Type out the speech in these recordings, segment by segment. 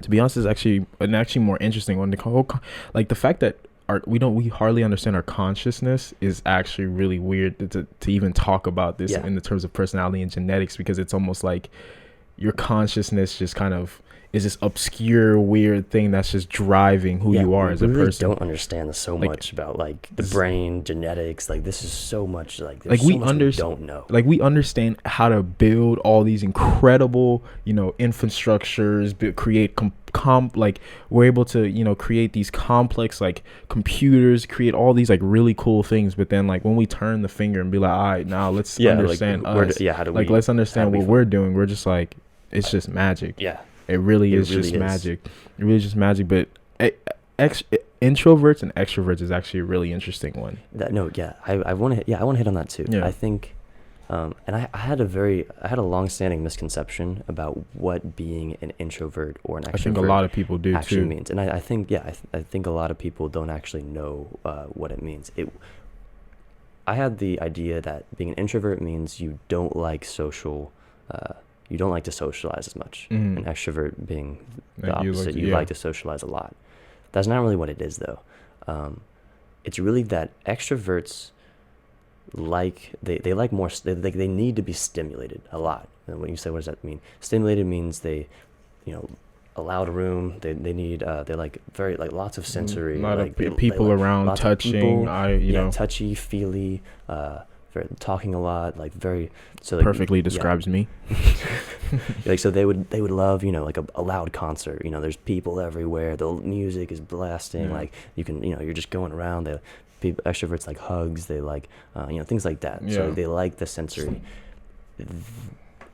to be honest, is actually an actually more interesting one. The whole like the fact that we hardly understand our consciousness is actually really weird to even talk about this Yeah. in the terms of personality and genetics, because it's almost like your consciousness just kind of is this obscure weird thing that's just driving who you are as a we really person. don't understand so Like, much about like the brain, genetics. Like this is so much like there's like so we much we understand, don't know. like we understand how to build all these incredible, infrastructures, create like we're able to, create these complex like computers, create all these like really cool things. But then like when we turn the finger and be like, all right, now let's understand us. How do Like we? let's understand what we're doing. We're just like, it's just magic. Yeah. It really is really just is. magic. It really is just magic. But introverts and extroverts is actually a really interesting one. I want to hit on that too. Yeah. I think, and I had a long-standing misconception about what being an introvert or an extrovert I think a lot of people do actually too. means, and I think I think a lot of people don't actually know what it means. I had the idea that being an introvert means you don't like social. You don't like to socialize as much. Mhm. An extrovert being the Like opposite. You like to socialize a lot. That's not really what it is, though. It's really that extroverts they like more. They need to be stimulated a lot. And when you say, what does that mean? Stimulated means they, a loud room. They need they like very like lots of sensory. A lot like, of people like around touching. Touchy, feely. Talking a lot, like very so like, Perfectly describes me. Like so they would love like a loud concert. There's people everywhere, the music is blasting, like you can you're just going around. Extroverts like hugs, they like things like that. So they like the sensory.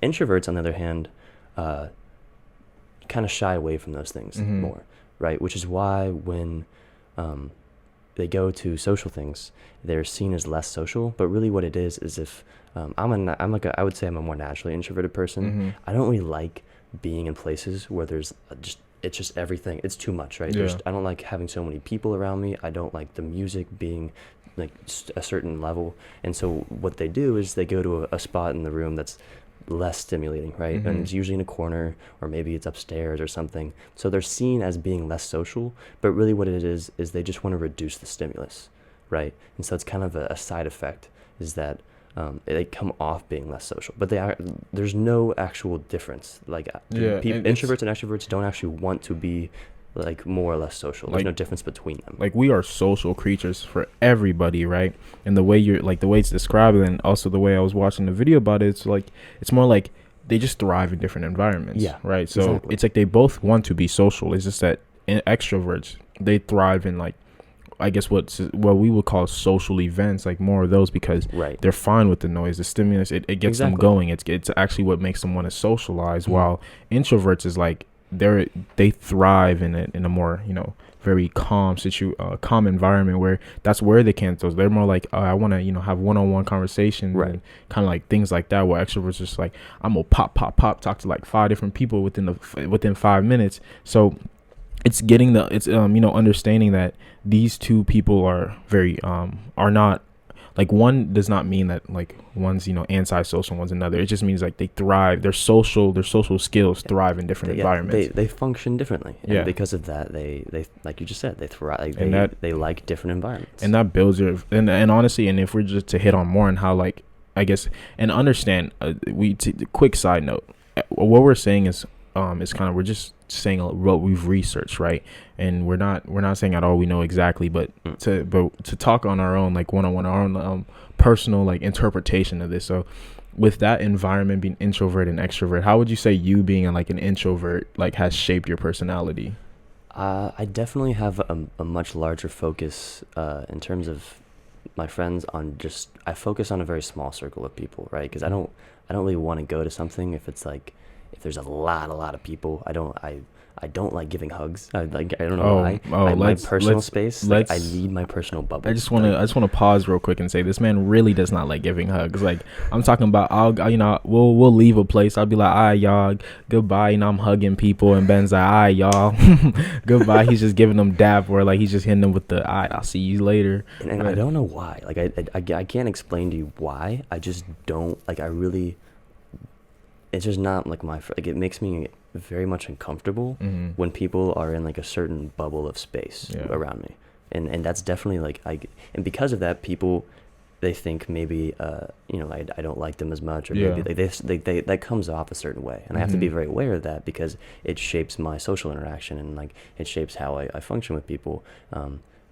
Introverts on the other hand kind of shy away from those things more, right? Which is why when they go to social things, they're seen as less social. But really, what it is if I would say I'm a more naturally introverted person. I don't really like being in places where there's it's just everything. It's too much, right? Yeah. I don't like having so many people around me. I don't like the music being like a certain level. And so what they do is they go to a spot in the room that's less stimulating, right? And it's usually in a corner, or maybe it's upstairs or something. So they're seen as being less social, but really what it is they just want to reduce the stimulus, right? And so it's kind of a side effect, is that they come off being less social, but there's no actual difference. Like introverts and extroverts don't actually want to be like more or less social. There's no difference between them. Like we are social creatures for everybody, right? And the way the way it's described, and also the way I was watching the video about it, it's more like they just thrive in different environments, right? So exactly. It's like they both want to be social. It's just that in extroverts, they thrive in like, I guess what we would call social events, like more of those, because they're fine with the noise, the stimulus. It gets them going. It's actually what makes them want to socialize. While introverts is like they thrive in a more very calm calm environment, where that's where they can. So they're more like, I want to have one-on-one conversations, and kind of like things like that. Where extroverts just like, I'm gonna pop talk to like 5 different people within 5 minutes. So it's understanding that these two people are very are not like, one does not mean that like one's antisocial, one's another. It just means like they thrive. Their social skills thrive in different environments. They function differently, and because of that, they like you just said, they thrive. They like different environments, and that builds your and honestly, and if we're just to hit on more on how, like, I guess, and understand, quick side note, what we're saying is kind of, we're just saying what we've researched, right? And we're not saying at all we know exactly, but to talk on our own, like one-on-one, our own personal like interpretation of this. So with that environment, being introvert and extrovert, how would you say you being like an introvert like has shaped your personality? I definitely have a much larger focus in terms of my friends on I focus on a very small circle of people, right? Because I don't really want to go to something if it's like, if there's a lot of people. I don't like giving hugs. I don't know why. My personal space. I need my personal bubble. I just want to pause real quick and say, this man really does not like giving hugs. Like, I'm talking about, we'll leave a place. I'll be like, all right, y'all, goodbye. I'm hugging people, and Ben's like, all right, y'all, goodbye. He's just giving them dap, or like he's just hitting them with the, all right, I'll see you later. And I don't know why. Like I can't explain to you why. I just don't like. It's just not like it makes me very much uncomfortable when people are in like a certain bubble of space around me. And that's definitely like, and because of that, people, they think maybe, I don't like them as much, or maybe they that comes off a certain way. And I have to be very aware of that, because it shapes my social interaction, and like it shapes how I function with people.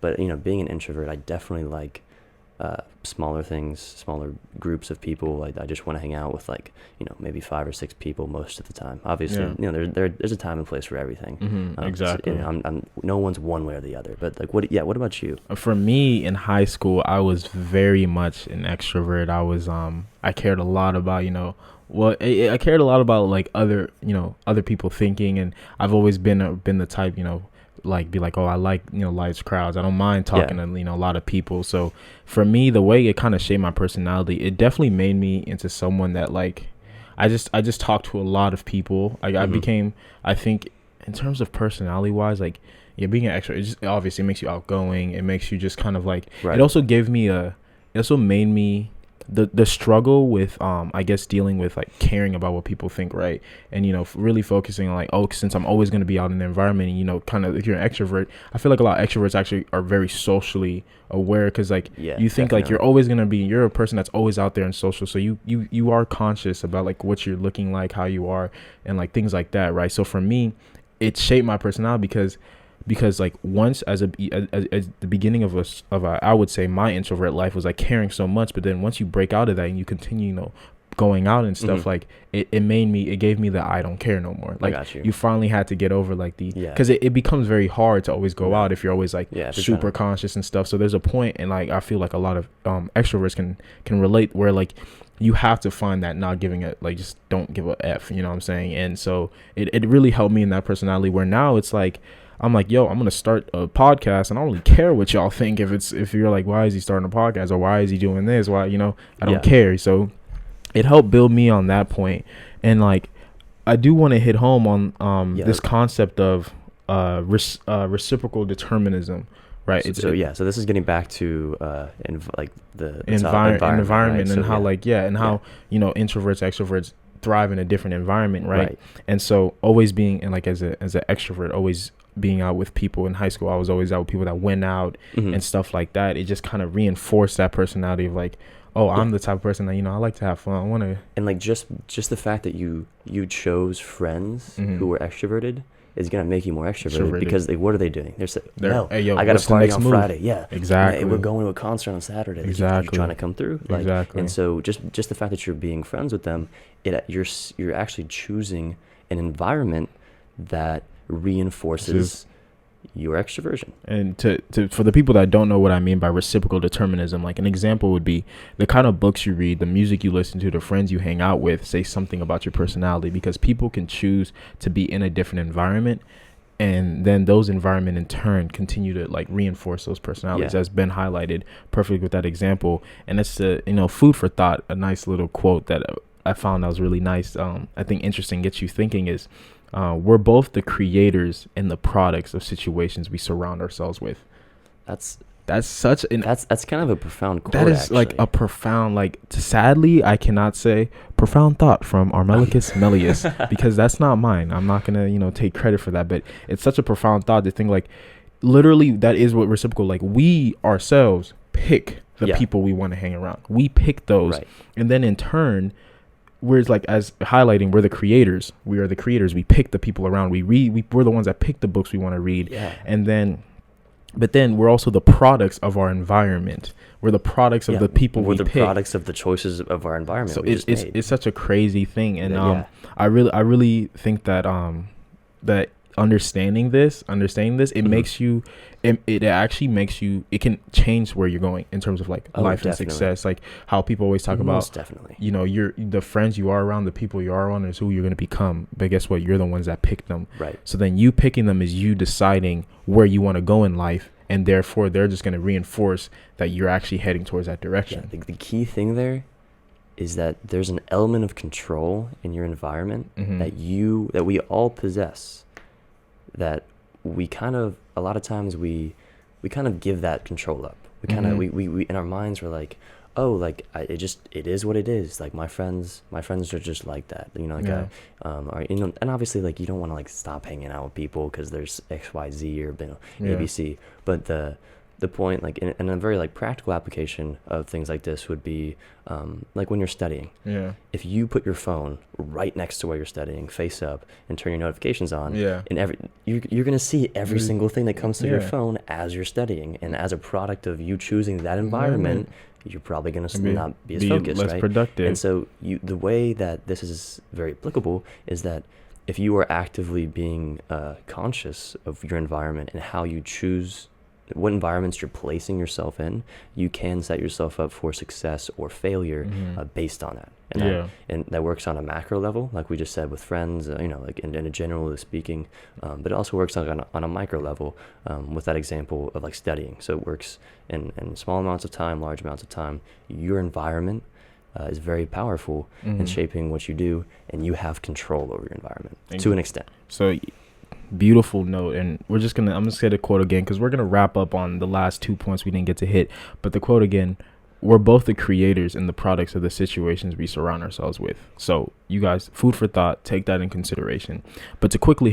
But, being an introvert, I definitely like smaller things, smaller groups of people. I just want to hang out with like, maybe 5 or 6 people most of the time. Obviously, there's a time and place for everything. Exactly. So, I'm no one's one way or the other. But like, what about you? For me, in high school, I was very much an extrovert. I was I cared a lot about I cared a lot about like other people thinking, and I've always been the type, like be like, oh, I like large crowds. I don't mind talking to a lot of people. So for me, the way it kind of shaped my personality, it definitely made me into someone that like I just talked to a lot of people. I became, I think, in terms of personality wise, like being an extrovert, it just obviously makes you outgoing. It makes you just kind of like it also made me the struggle with I guess dealing with like caring about what people think, right? And really focusing on like, oh, since I'm always going to be out in the environment, and kind of, if you're an extrovert, I feel like a lot of extroverts actually are very socially aware, because like you think definitely. Like you're a person that's always out there and social, so you are conscious about like what you're looking like, how you are, and like things like that, right? So for me, it shaped my personality, because like once as the beginning of I would say my introvert life was like caring so much, but then once you break out of that and you continue going out and stuff, like it gave me the I don't care no more. Like you finally had to get over like because it becomes very hard to always go out if you're always like super conscious and stuff. So there's a point, and like I feel like a lot of extroverts can relate, where like you have to find that not giving it, like just don't give a F, you know what I'm saying? And so it really helped me in that personality, where now it's like I'm like, yo, I'm going to start a podcast, and I don't really care what y'all think. If you're like, why is he starting a podcast, or why is he doing this? Why, I don't care. So it helped build me on that point. And like, I do want to hit home on this concept of reciprocal determinism, right? So this is getting back to like the environment, right? And how how introverts, extroverts thrive in a different environment, right? And so always being, and like as an extrovert, always being out with people. In high school, I was always out with people that went out and stuff like that. It just kind of reinforced that personality of like, oh, I'm the type of person that I like to have fun. I want to, and like just the fact that you chose friends who were extroverted is gonna make you more extroverted, because what are they doing? They're hey, yo, I got a party on Friday. Yeah, exactly. Hey, we're going to a concert on Saturday. Exactly. You're trying to come through. Like, exactly. And so just the fact that you're being friends with them, you're actually choosing an environment that reinforces your extroversion. And for the people that don't know what I mean by reciprocal determinism, like an example would be the kind of books you read, the music you listen to, the friends you hang out with say something about your personality, because people can choose to be in a different environment, and then those environment in turn continue to like reinforce those personalities, as Ben highlighted perfectly with that example. And it's food for thought. A nice little quote that I found that was really nice, I think interesting, gets you thinking, is we're both the creators and the products of situations we surround ourselves with. That's such an that's kind of a profound quote. That is actually like a profound, like, sadly I cannot say profound thought from Armelicus Melius, because that's not mine. I'm not gonna take credit for that, but it's such a profound thought to think like literally that is what reciprocal, like we ourselves pick the people we want to hang around. We pick those, and then in turn, whereas like as highlighting, we're the creators. We are the creators. We pick the people around. We read. We're the ones that pick the books we want to read. And then, but then we're also the products of our environment. We're the products of the people we're we the pick. Products of the choices of our environment. So it's such a crazy thing, and I really think that that understanding this, it makes you, it actually makes you, it can change where you're going in terms of like life and success, like how people always talk about, you're the friends you are around, the people you are around is who you're going to become, but guess what, you're the ones that pick them, right? So then you picking them is you deciding where you want to go in life, and therefore they're just going to reinforce that you're actually heading towards that direction. The key thing there is that there's an element of control in your environment that we all possess, that we kind of, a lot of times we kind of give that control up. We kind of, we in our minds, we're like, oh, like it is what it is. Like my friends are just like that, you know, like or, you know, and obviously like you don't want to like stop hanging out with people because there's XYZ or, you know, ABC, but the point, like in a very like practical application of things like this would be like when you're studying. If you put your phone right next to where you're studying, face up, and turn your notifications on, and you're gonna see every single thing that comes through your phone as you're studying, and as a product of you choosing that environment, you're probably gonna not be as focused, less right? productive. And so the way that this is very applicable is that if you are actively being conscious of your environment and how you choose what environments you're placing yourself in, you can set yourself up for success or failure based on that. And that works on a macro level, like we just said with friends, you know, like in a generally speaking, but it also works on a micro level with that example of like studying. So it works in small amounts of time, large amounts of time. Your environment is very powerful in shaping what you do, and you have control over your environment to an extent. So beautiful note, and I'm just gonna say the quote again because we're gonna wrap up on the last 2 points we didn't get to hit, but the quote again: we're both the creators and the products of the situations we surround ourselves with. So you guys, food for thought, take that in consideration. But to quickly